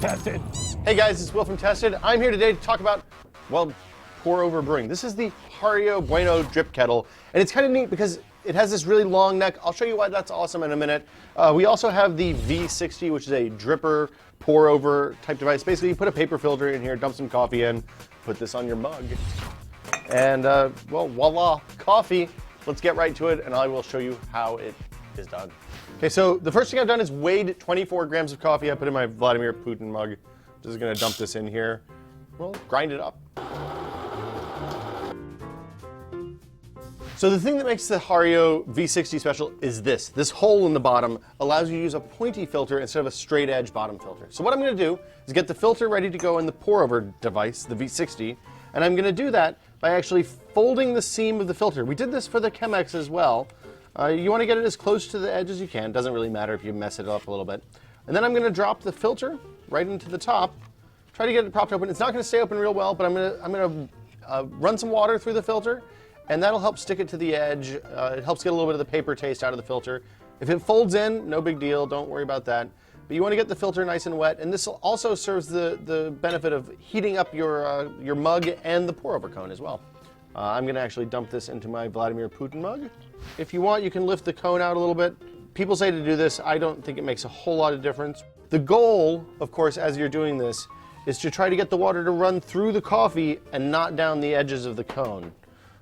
Tested. Hey guys, it's Will from Tested. I'm here today to talk about, well, pour over brewing. This is the Hario Buono drip kettle, and it's kind of neat because it has this really long neck. I'll show you why that's awesome in a minute. We also have the V60, which is a dripper pour over type device. Basically, you put a paper filter in here, dump some coffee in, put this on your mug, and well, voila, coffee. Let's get right to it, and I will show you how it is done. Okay, so the first thing I've done is weighed 24 grams of coffee. I put in my Vladimir Putin mug. Just gonna dump this in here. Well, grind it up. So the thing that makes the Hario V60 special is this. This hole in the bottom allows you to use a pointy filter instead of a straight edge bottom filter. So what I'm gonna do is get the filter ready to go in the pour over device, the V60, and I'm gonna do that by actually folding the seam of the filter. We did this for the Chemex as well. You wanna get it as close to the edge as you can. Doesn't really matter if you mess it up a little bit. And then I'm gonna drop the filter right into the top. Try to get it propped open. It's not gonna stay open real well, but I'm gonna run some water through the filter, and that'll help stick it to the edge. It helps get a little bit of the paper taste out of the filter. If it folds in, no big deal, don't worry about that. But you wanna get the filter nice and wet, and this also serves the benefit of heating up your mug and the pour over cone as well. I'm gonna actually dump this into my Vladimir Putin mug. If you want, you can lift the cone out a little bit. People say to do this. I don't think it makes a whole lot of difference. The goal, of course, as you're doing this, is to try to get the water to run through the coffee and not down the edges of the cone.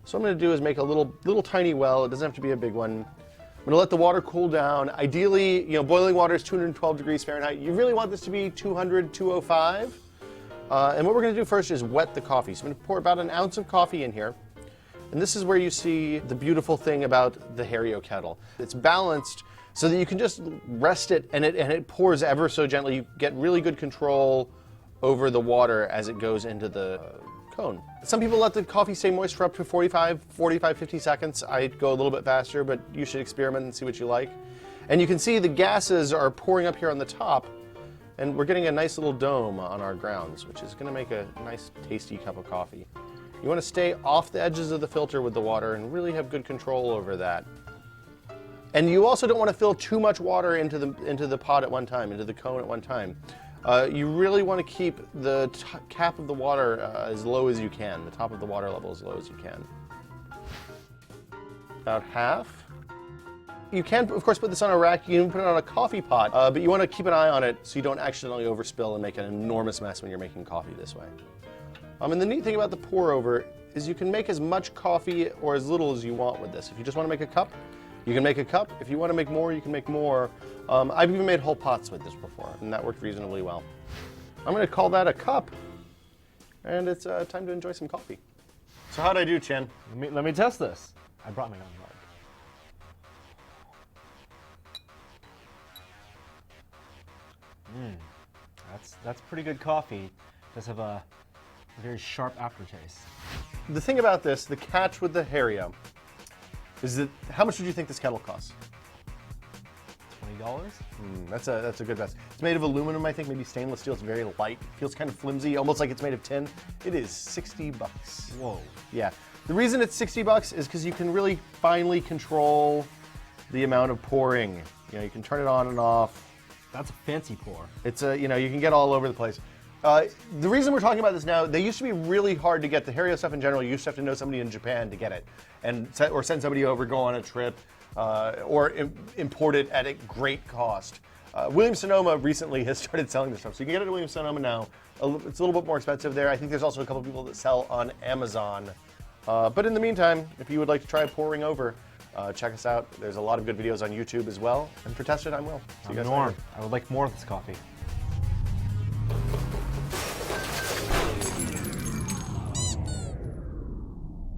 So what I'm gonna do is make a little tiny well. It doesn't have to be a big one. I'm gonna let the water cool down. Ideally, boiling water is 212 degrees Fahrenheit. You really want this to be 200, 205. And what we're gonna do first is wet the coffee. So I'm gonna pour about an ounce of coffee in here. And this is where you see the beautiful thing about the Hario kettle. It's balanced so that you can just rest it and it pours ever so gently. You get really good control over the water as it goes into the cone. Some people let the coffee stay moist for up to 45, 50 seconds. I'd go a little bit faster, but you should experiment and see what you like. And you can see the gases are pouring up here on the top, and we're getting a nice little dome on our grounds, which is gonna make a nice tasty cup of coffee. You wanna stay off the edges of the filter with the water and really have good control over that. And you also don't wanna fill too much water into the pot at one time, into the cone at one time. You really want to keep the cap of the water as low as you can, the top of the water level as low as you can. About half. You can, of course, put this on a rack. You can put it on a coffee pot, but you want to keep an eye on it so you don't accidentally overspill and make an enormous mess when you're making coffee this way. And the neat thing about the pour over is you can make as much coffee or as little as you want with this. If you just want to make a cup, you can make a cup. If you want to make more, you can make more. I've even made whole pots with this before, and that worked reasonably well. I'm going to call that a cup, and it's time to enjoy some coffee. So how'd I do, Chen? Let me test this. I brought my own mug. That's pretty good coffee. It does have a very sharp aftertaste. The thing about this, the catch with the Hario, is that how much would you think this kettle costs? $20? That's a good guess. It's made of aluminum, I think, maybe stainless steel. It's very light. Feels kind of flimsy, almost like it's made of tin. It is 60 bucks. Whoa. Yeah. The reason it's 60 bucks is because you can really finely control the amount of pouring. You can turn it on and off. That's a fancy pour. It's you can get all over the place. The reason we're talking about this now, they used to be really hard to get. The Hario stuff in general, you used to have to know somebody in Japan to get it, or send somebody over, go on a trip, or import it at a great cost. Williams-Sonoma recently has started selling this stuff, so you can get it at Williams-Sonoma now. It's a little bit more expensive there. I think there's also a couple people that sell on Amazon. But in the meantime, if you would like to try pouring over, check us out. There's a lot of good videos on YouTube as well. And for Tested, I'm Will. I'm Norm. I would like more of this coffee.